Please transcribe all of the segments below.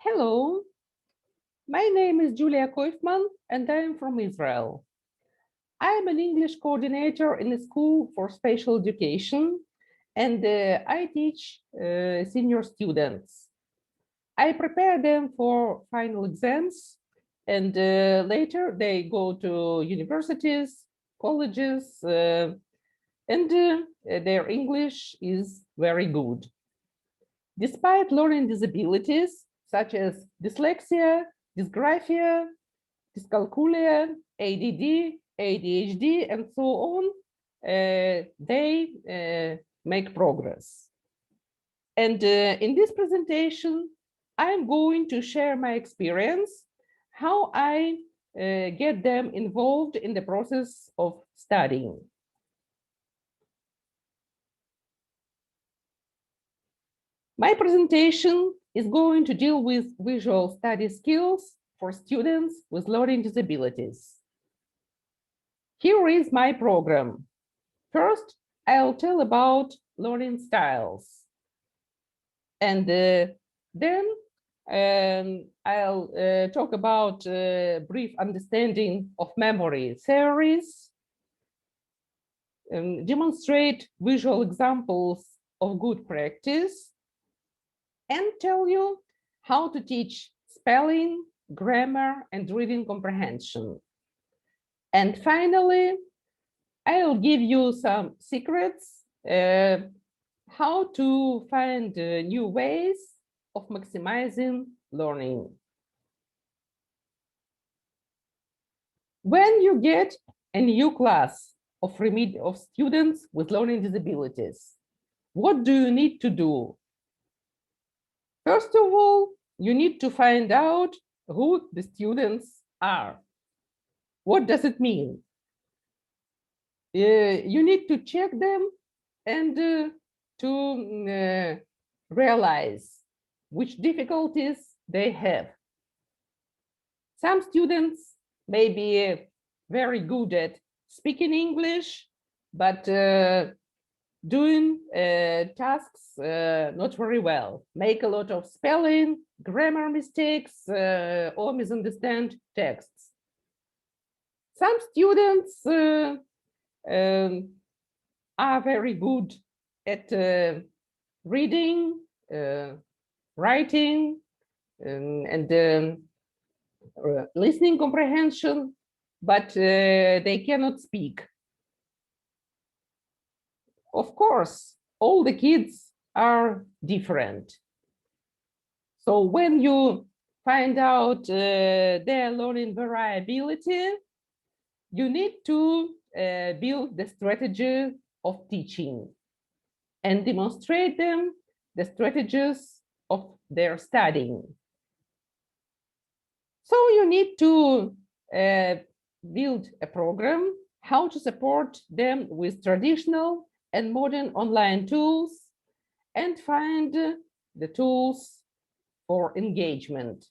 Hello, my name is Julia Koifman and I am from Israel. I am an English coordinator in a school for special education and I teach senior students. I prepare them for final exams and later they go to universities, colleges, and their English is very good. Despite learning disabilities such as dyslexia, dysgraphia, dyscalculia, ADD, ADHD, and so on, they make progress. And in this presentation, I'm going to share my experience, how I get them involved in the process of studying. My presentation is going to deal with visual study skills for students with learning disabilities. Here is my program. First, I'll tell about learning styles. And then I'll talk about brief understanding of memory theories, demonstrate visual examples of good practice, and tell you how to teach spelling, grammar, and reading comprehension. And finally, I'll give you some secrets how to find new ways of maximizing learning. When you get a new class of students with learning disabilities, what do you need to do? First of all, you need to find out who the students are. What does it mean? You need to check them and to realize which difficulties they have. Some students may be very good at speaking English, but doing tasks not very well, make a lot of spelling, grammar mistakes, or misunderstand texts. Some students are very good at reading, writing, and listening comprehension, but they cannot speak. Of course, all the kids are different. So when you find out their learning variability, you need to build the strategy of teaching and demonstrate them the strategies of their studying. So you need to build a program, how to support them with traditional and modern online tools, and find the tools for engagement.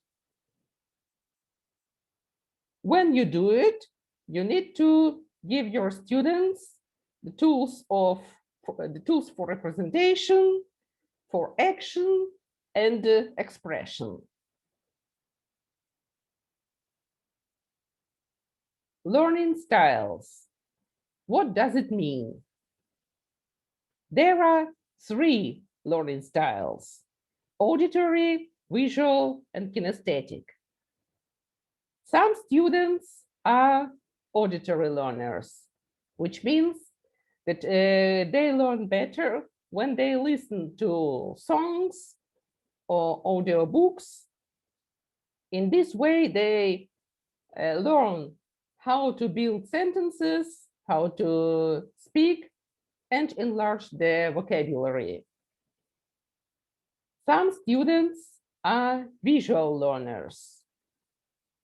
When you do it, you need to give your students the tools for representation, for action, and expression. Learning styles. What does it mean? There are 3 learning styles: auditory, visual, and kinesthetic. Some students are auditory learners, which means that they learn better when they listen to songs or audiobooks. In this way, they learn how to build sentences, how to speak, and enlarge their vocabulary. Some students are visual learners.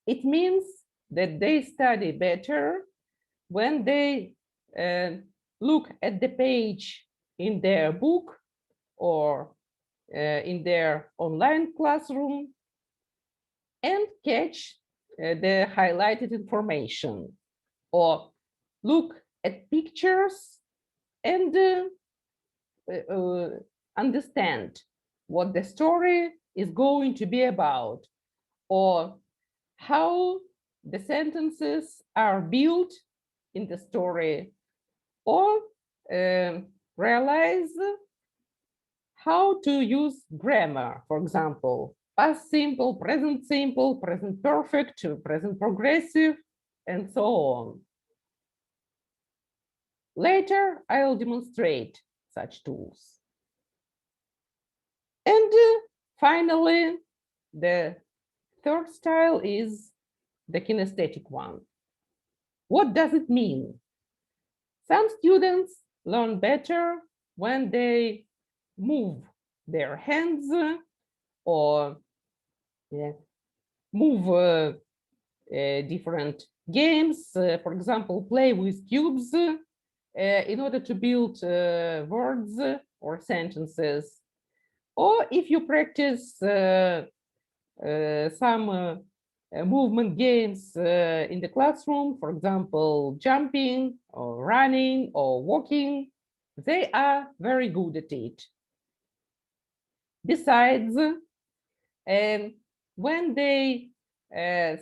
It means that they study better when they look at the page in their book or in their online classroom and catch the highlighted information, or look at pictures and understand what the story is going to be about, or how the sentences are built in the story, or realize how to use grammar, for example, past simple, present perfect, present progressive, and so on. Later, I'll demonstrate such tools. And finally, the third style is the kinesthetic one. What does it mean? Some students learn better when they move their hands or move different games, for example, play with cubes in order to build words or sentences. Or if you practice some movement games in the classroom, for example, jumping or running or walking, they are very good at it. Besides, when they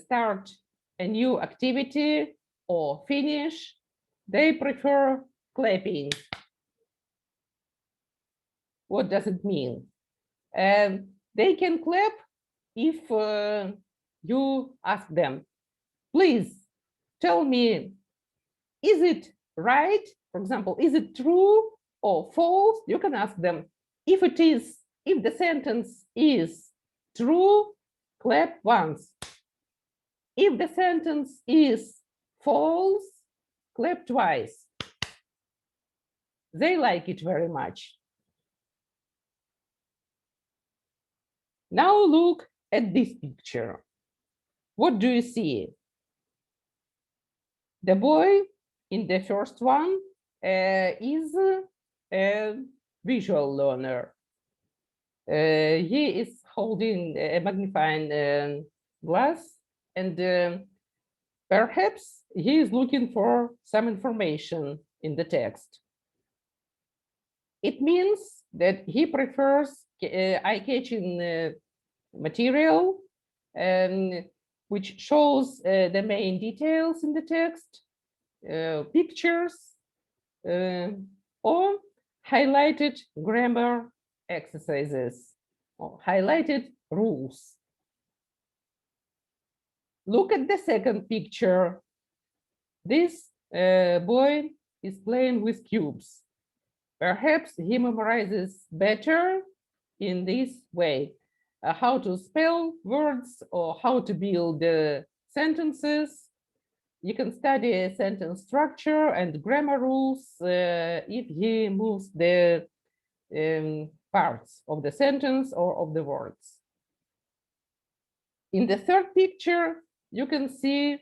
start a new activity or finish, they prefer clapping. What does it mean? They can clap if you ask them, please tell me, is it right? For example, is it true or false? You can ask them. If the sentence is true, clap once. If the sentence is false, clap twice. They like it very much. Now look at this picture. What do you see? The boy in the first one is a visual learner. He is holding a magnifying glass, and perhaps he is looking for some information in the text. It means that he prefers eye-catching material, which shows the main details in the text, pictures, or highlighted grammar exercises, or highlighted rules. Look at the second picture. This boy is playing with cubes. Perhaps he memorizes better in this way, how to spell words or how to build sentences. You can study sentence structure and grammar rules if he moves the parts of the sentence or of the words. In the third picture, you can see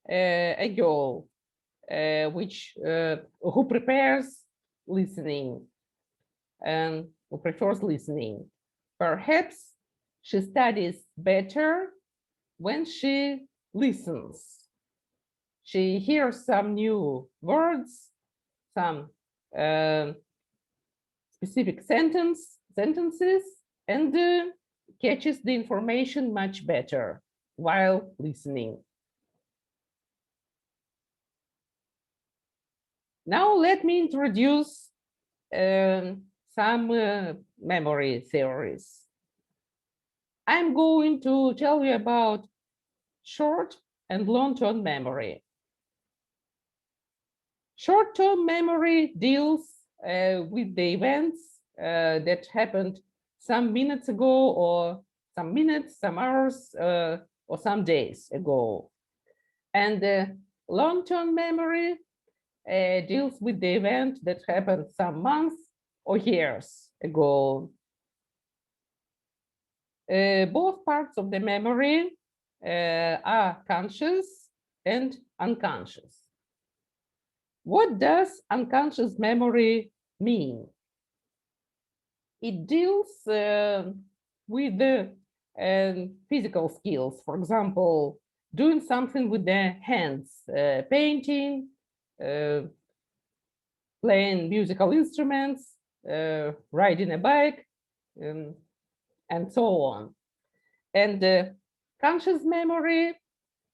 a girl who prepares listening and who prefers listening. Perhaps she studies better when she listens. She hears some new words, some specific sentences, and catches the information much better while listening. Now let me introduce some memory theories. I'm going to tell you about short and long-term memory. Short-term memory deals with the events that happened some minutes ago, or some minutes, some hours, or some days ago. And long-term memory deals with the event that happened some months or years ago. Both parts of the memory are conscious and unconscious. What does unconscious memory mean? It deals with the physical skills, for example, doing something with the hands, painting, playing musical instruments, riding a bike, and so on. And conscious memory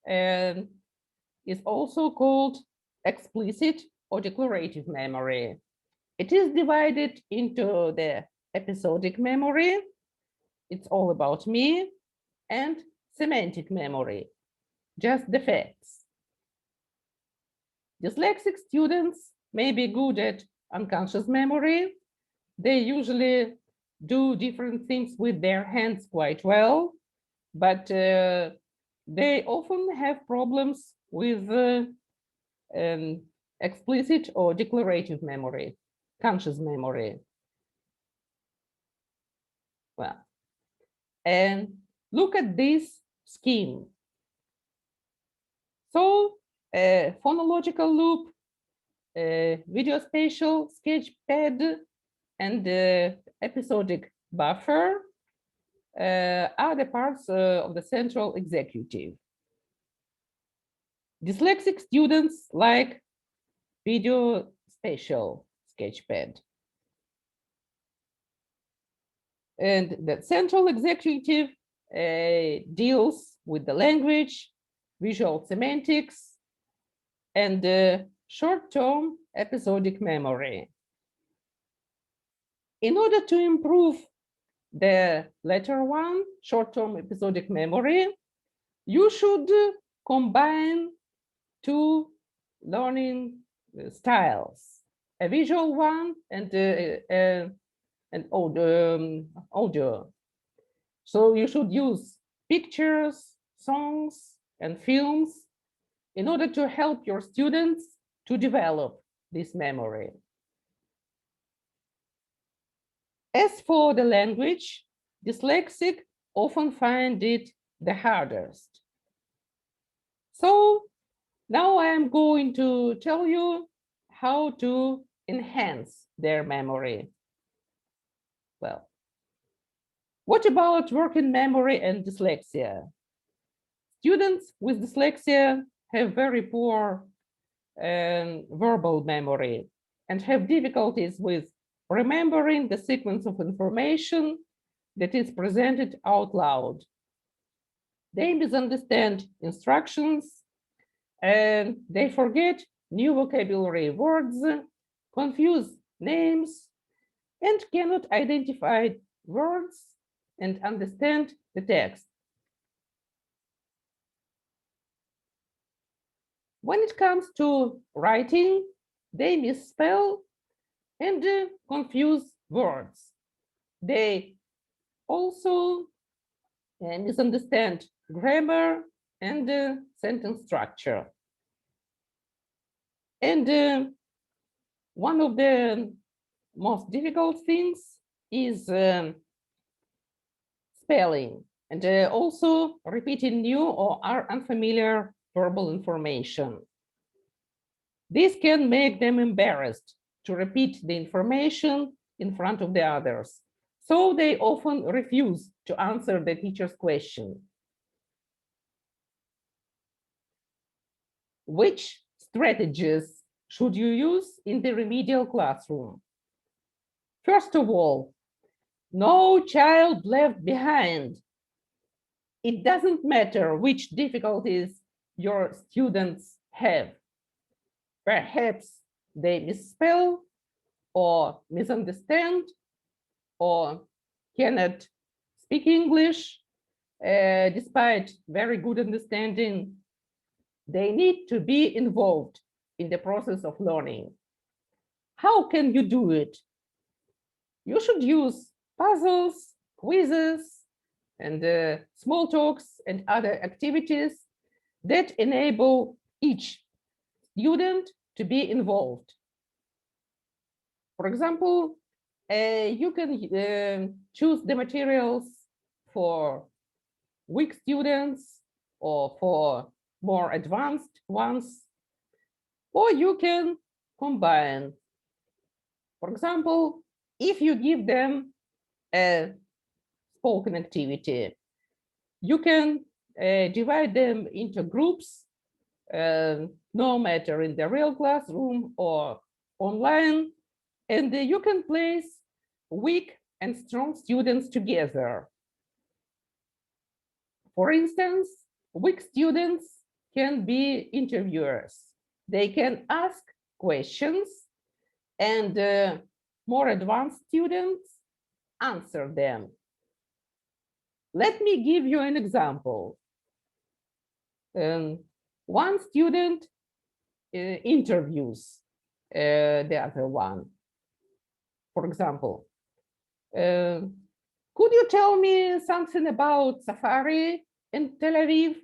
is also called explicit or declarative memory. It is divided into the episodic memory, it's all about me, and semantic memory, just the facts. Dyslexic students may be good at unconscious memory. They usually do different things with their hands quite well, but they often have problems with explicit or declarative memory, conscious memory. Well, and look at this scheme. So, phonological loop, video spatial, sketchpad, and episodic buffer are the parts of the central executive. Dyslexic students like video spatial sketchpad. And the central executive deals with the language, visual semantics, and short-term episodic memory. In order to improve the latter one, short-term episodic memory, you should combine two learning styles, a visual one and an audio. So you should use pictures, songs, and films in order to help your students to develop this memory. As for the language, dyslexic often find it the hardest. So now I am going to tell you how to enhance their memory. Well, what about working memory and dyslexia? Students with dyslexia have very poor verbal memory and have difficulties with remembering the sequence of information that is presented out loud. They misunderstand instructions and they forget new vocabulary words, confuse names, and cannot identify words and understand the text. When it comes to writing, they misspell and confuse words. They also misunderstand grammar and sentence structure. And one of the most difficult things is spelling and also repeating new or unfamiliar verbal information. This can make them embarrassed to repeat the information in front of the others. So they often refuse to answer the teacher's question. Which strategies should you use in the remedial classroom? First of all, no child left behind. It doesn't matter which difficulties your students have. Perhaps they misspell or misunderstand or cannot speak English despite very good understanding. They need to be involved in the process of learning. How can you do it? You should use puzzles, quizzes, and small talks and other activities that enable each student to be involved. For example, you can choose the materials for weak students or for more advanced ones, or you can combine. For example, if you give them a spoken activity, you can divide them into groups, no matter in the real classroom or online, and you can place weak and strong students together For instance, weak students can be interviewers. They can ask questions, and more advanced students answer them. Let me give you an example. One student interviews the other one. For example, could you tell me something about Safari in Tel Aviv?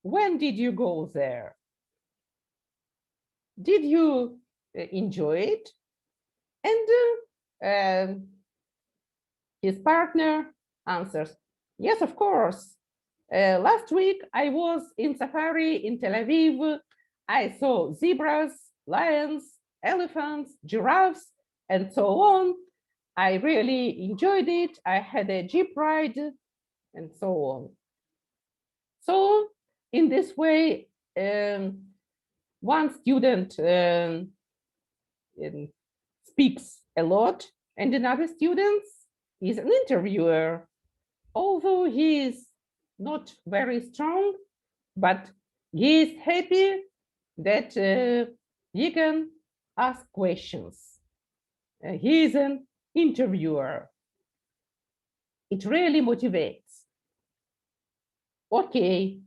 When did you go there? Did you enjoy it? And his partner answers, yes, of course. Last week, I was in Safari in Tel Aviv. I saw zebras, lions, elephants, giraffes, and so on. I really enjoyed it. I had a jeep ride, and so on. So in this way, one student speaks a lot, and another student is an interviewer. Although he is not very strong, but he is happy that he can ask questions. He is an interviewer. It really motivates. Okay.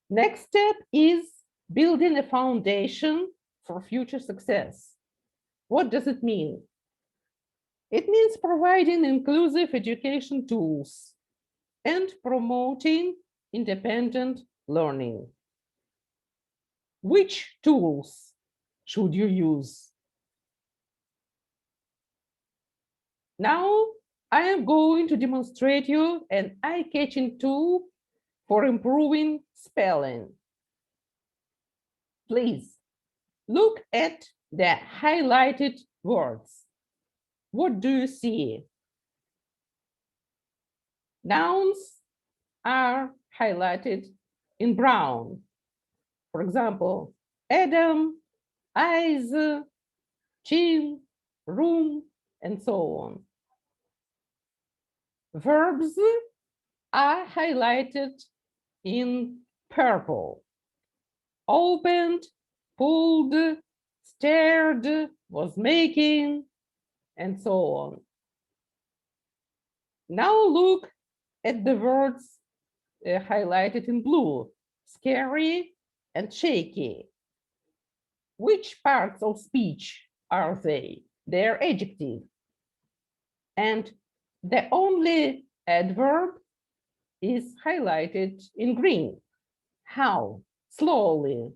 Next step is building a foundation for future success. What does it mean? It means providing inclusive education tools and promoting independent learning. Which tools should you use? Now, I am going to demonstrate you an eye-catching tool for improving spelling. Please look at the highlighted words. What do you see? Nouns are highlighted in brown. For example, Adam, eyes, chin, room, and so on. Verbs are highlighted in purple. Opened, pulled, stared, was making, and so on. Now look at the words highlighted in blue, scary and shaky. Which parts of speech are they? They're adjective. And the only adverb is highlighted in green. How? Slowly.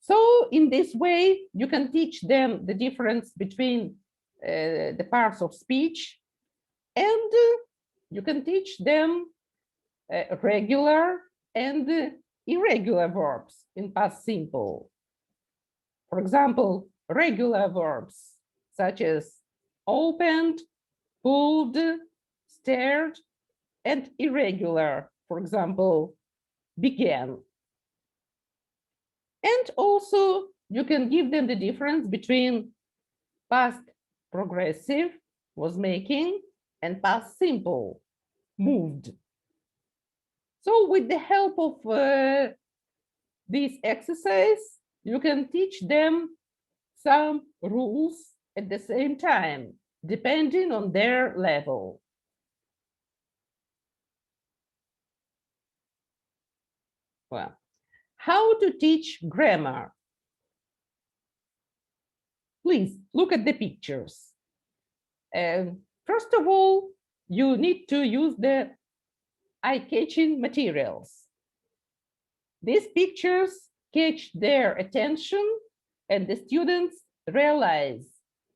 So in this way, you can teach them the difference between the parts of speech, and you can teach them regular and irregular verbs in past simple. For example, regular verbs such as opened, pulled, stared, and irregular, for example, began. And also, you can give them the difference between past progressive, was making, and past simple, moved. So with the help of this exercise, you can teach them some rules at the same time, depending on their level. Well, how to teach grammar? Please look at the pictures. First of all, you need to use the eye-catching materials. These pictures catch their attention, and the students realize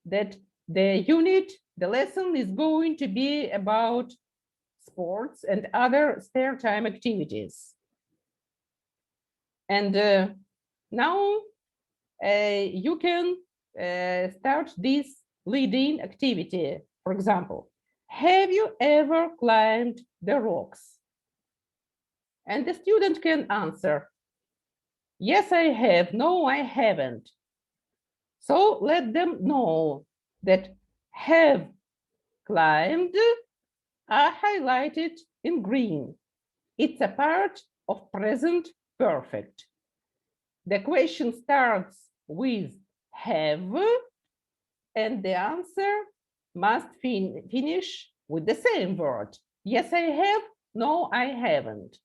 that the unit, the lesson is going to be about sports and other spare time activities. And now you can start this leading activity. For example, have you ever climbed the rocks? And the student can answer, yes, I have. No, I haven't. So let them know that have climbed are highlighted in green. It's a part of present perfect. The question starts with have, and the answer must finish with the same word. Yes, I have. No, I haven't.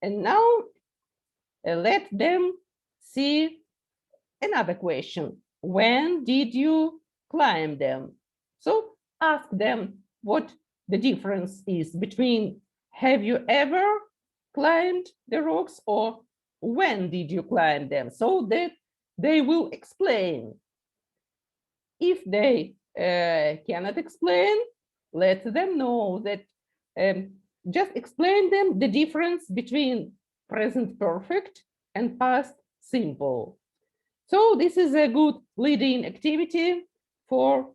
And now let them see another question. When did you climb them? So ask them what the difference is between have you ever climbed the rocks or when did you climb them, so that they will explain. If they cannot explain, let them know that just explain them the difference between present perfect and past simple. So this is a good leading activity for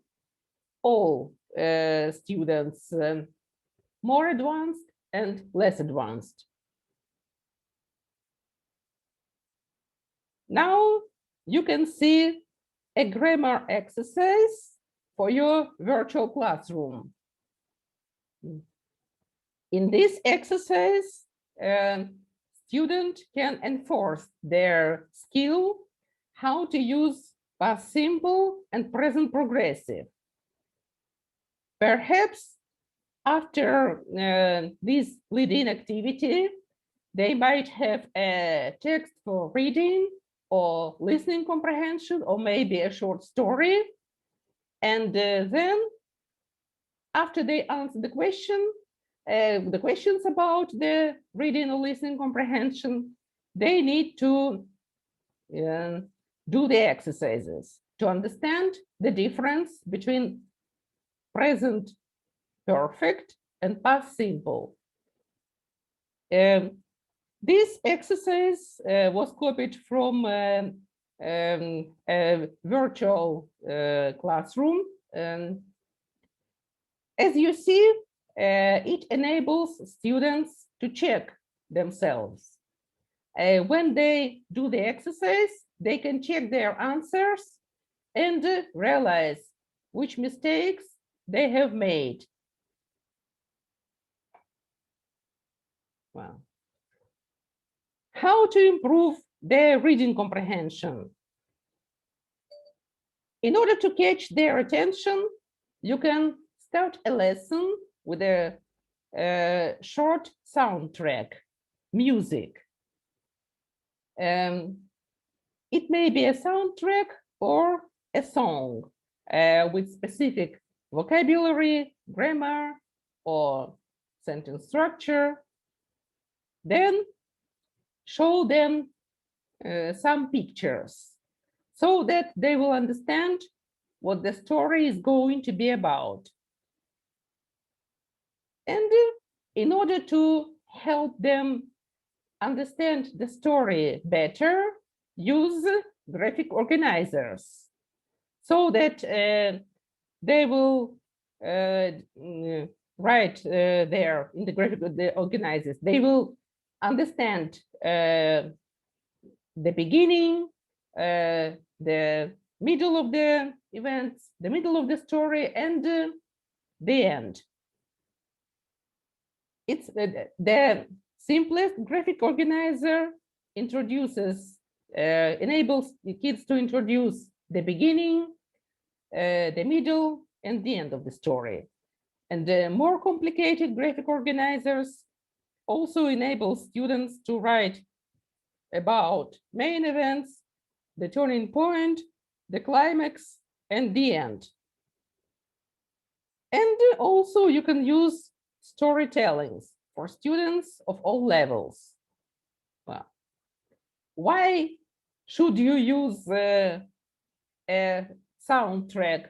all students, more advanced and less advanced. Now you can see a grammar exercise for your virtual classroom. In this exercise, student can enforce their skill how to use past simple and present progressive. Perhaps after this lead-in activity, they might have a text for reading or listening comprehension, or maybe a short story. And then after they answer the questions about the reading or listening comprehension, they need to do the exercises to understand the difference between present perfect and past simple. This exercise was copied from a virtual classroom. As you see, it enables students to check themselves. When they do the exercise, they can check their answers and realize which mistakes they have made. Wow. How to improve their reading comprehension? In order to catch their attention, you can start a lesson with a short soundtrack, music. It may be a soundtrack or a song with specific vocabulary, grammar, or sentence structure. Then show them some pictures so that they will understand what the story is going to be about. And in order to help them understand the story better, use graphic organizers so that they will write there in the graphic organizers. They will understand the beginning, the middle of the events, the middle of the story, and the end. It's the simplest graphic organizer enables the kids to introduce the beginning, the middle, and the end of the story. And the more complicated graphic organizers also enable students to write about main events, the turning point, the climax, and the end. And also you can use storytellings for students of all levels. Well, why should you use a soundtrack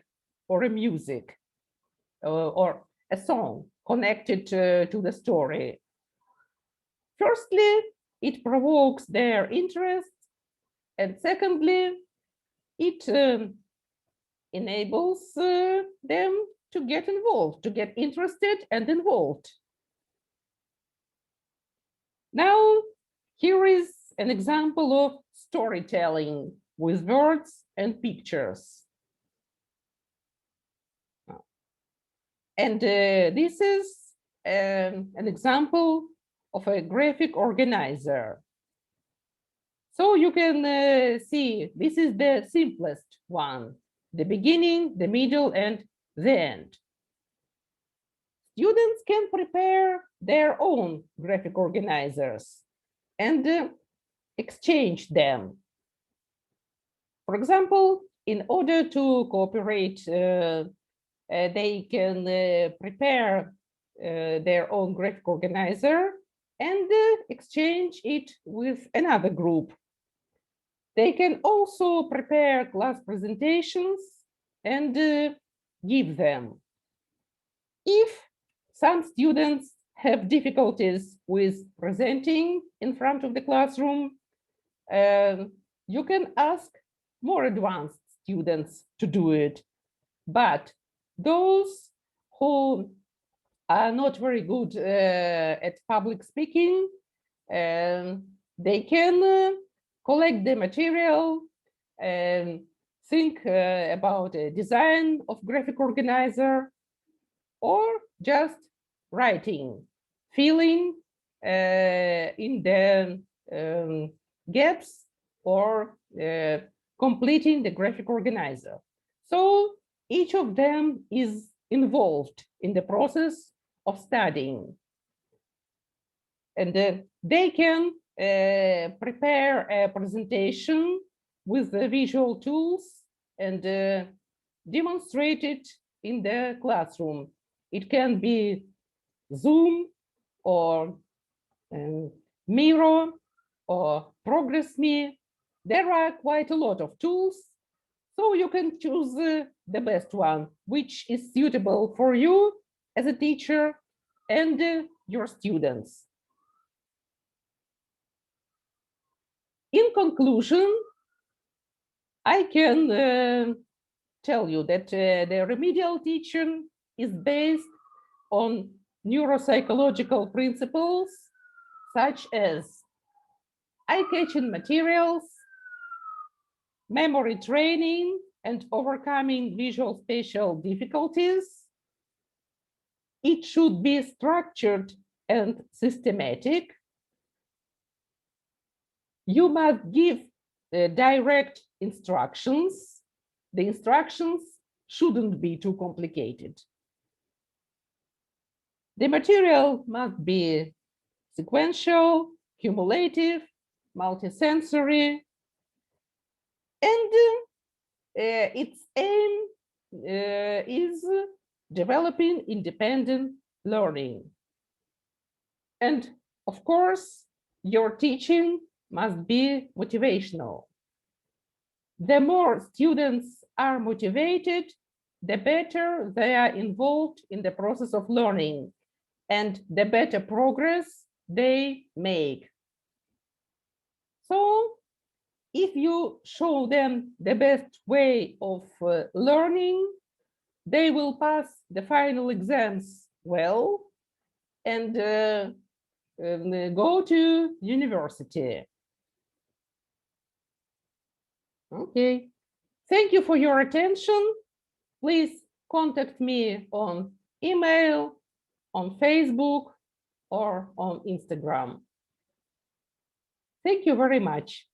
or a music or a song connected to the story? Firstly, it provokes their interest, and secondly, it enables them to get involved, to get interested and involved. Now, here is an example of storytelling with words and pictures. And this is an example of a graphic organizer. So you can see this is the simplest one, the beginning, the middle, and the end. Students can prepare their own graphic organizers and exchange them. For example, in order to cooperate, they can prepare their own graphic organizer and exchange it with another group. They can also prepare class presentations and give them. If some students have difficulties with presenting in front of the classroom, you can ask more advanced students to do it. But those who are not very good at public speaking, they can collect the material and think about a design of graphic organizer, or just writing, filling in the gaps, or completing the graphic organizer. So each of them is involved in the process of studying. And they can prepare a presentation with the visual tools and demonstrate it in the classroom. It can be Zoom or Miro or ProgressMe. There are quite a lot of tools, so you can choose the best one, which is suitable for you as a teacher and your students. In conclusion, I can tell you that the remedial teaching is based on neuropsychological principles such as eye-catching materials, memory training, and overcoming visual spatial difficulties. It should be structured and systematic. You must give direct instructions. The instructions shouldn't be too complicated. The material must be sequential, cumulative, multisensory, and its aim is developing independent learning. And of course, your teaching must be motivational. The more students are motivated, the better they are involved in the process of learning, and the better progress they make. So if you show them the best way of learning, they will pass the final exams well and go to university. Okay, thank you for your attention. Please contact me on email, on Facebook, or on Instagram. Thank you very much.